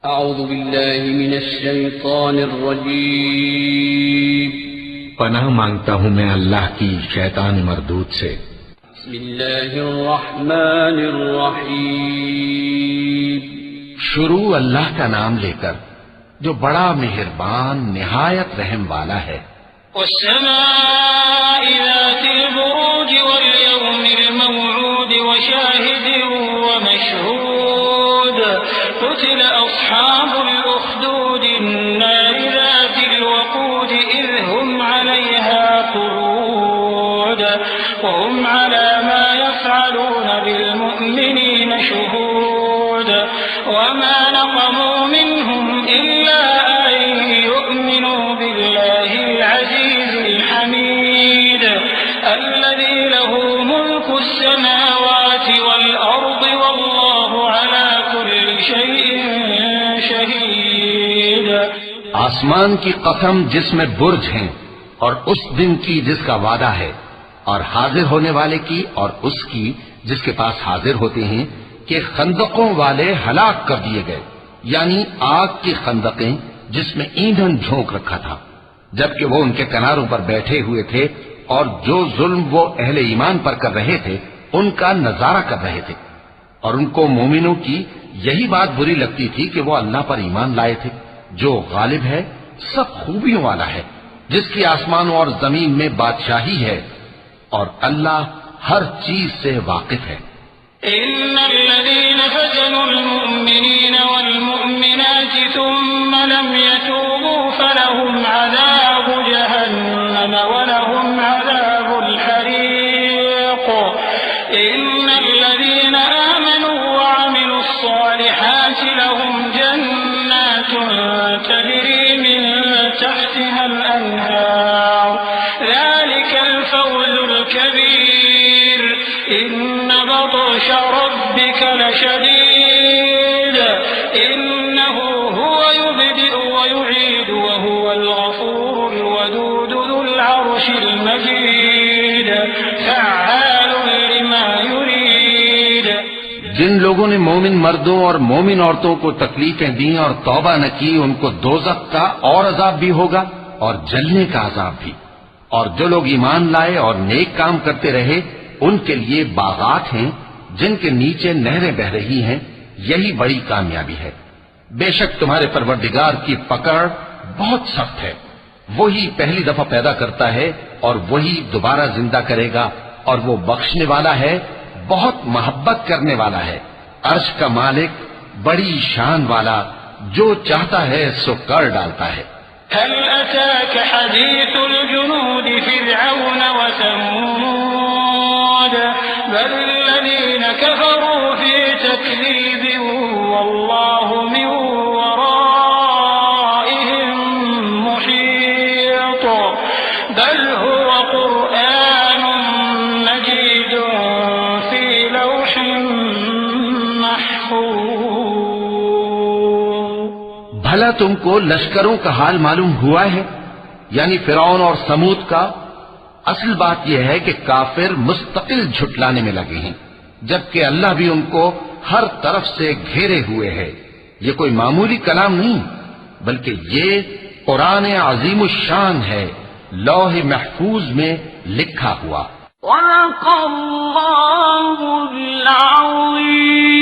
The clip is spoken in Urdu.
اعوذ باللہ من الشیطان الرجیم پناہ مانگتا ہوں میں اللہ کی شیطان مردود سے۔ بسم اللہ الرحمن الرحیم شروع اللہ کا نام لے کر جو بڑا مہربان نہایت رحم والا ہے۔ والسماء ذات البروج واليوم الموعود وشاهد ومشهود قتل أصحاب الأخدود النار ذات الوقود إذ هم عليها قعود وهم على ما يفعلون بالمؤمنين شهود وما نقموا منهم إلا أن يؤمنوا بالله العزيز الحميد الذي له ملك السماوات والأرض والله على كل شيء شهيد۔ آسمان کی قسم جس میں برج ہیں اور اس دن کی جس کا وعدہ ہے، اور حاضر ہونے والے کی اور اس کی جس کے پاس حاضر ہوتے ہیں کہ خندقوں والے ہلاک کر دیے گئے، یعنی آگ کی خندقیں جس میں ایندھن جھونک رکھا تھا، جبکہ وہ ان کے کناروں پر بیٹھے ہوئے تھے اور جو ظلم وہ اہل ایمان پر کر رہے تھے ان کا نظارہ کر رہے تھے، اور ان کو مومنوں کی یہی بات بری لگتی تھی کہ وہ اللہ پر ایمان لائے تھے جو غالب ہے، سب خوبیوں والا ہے، جس کی آسمانوں اور زمین میں بادشاہی ہے، اور اللہ ہر چیز سے واقف ہے۔ إن الذين فتنوا المؤمنين والمؤمنات ثم لم يتوبوا فلهم عذاب جهنم ولهم عذاب الحريق إن الذين آمنوا وعملوا الصالحات لهم جنات تجري من تحتها الأنهار ذلك الفوز الكبير إن بطش ربك لشديد إنه هو يبدئ ويعيد وهو الغفور الودود ذو العرش المجيد فعال لما يريد۔ جن لوگوں نے مومن مردوں اور مومن عورتوں کو تکلیفیں دیں اور توبہ نہ کی ان کو دوزخ کا اور عذاب بھی ہوگا اور جلنے کا عذاب بھی، اور جو لوگ ایمان لائے اور نیک کام کرتے رہے ان کے لیے باغات ہیں جن کے نیچے نہریں بہ رہی ہیں، یہی بڑی کامیابی ہے۔ بے شک تمہارے پروردگار کی پکڑ بہت سخت ہے، وہی پہلی دفعہ پیدا کرتا ہے اور وہی دوبارہ زندہ کرے گا، اور وہ بخشنے والا ہے، بہت محبت کرنے والا ہے، عرش کا مالک، بڑی شان والا، جو چاہتا ہے سو کر ڈالتا ہے۔ هل أتاك حديث الجنود فرعون وثمود بل الذين كفروا في تكذيب والله من ورائهم محيط بل هو قرآن مجيد في لوح محفوظ۔ بھلا تم کو لشکروں کا حال معلوم ہوا ہے، یعنی فرعون اور سمود کا؟ اصل بات یہ ہے کہ کافر مستقل جھٹلانے میں لگے ہیں، جبکہ اللہ بھی ان کو ہر طرف سے گھیرے ہوئے ہے۔ یہ کوئی معمولی کلام نہیں بلکہ یہ قرآن عظیم الشان ہے، لوح محفوظ میں لکھا ہوا۔ صدق اللہ العظیم۔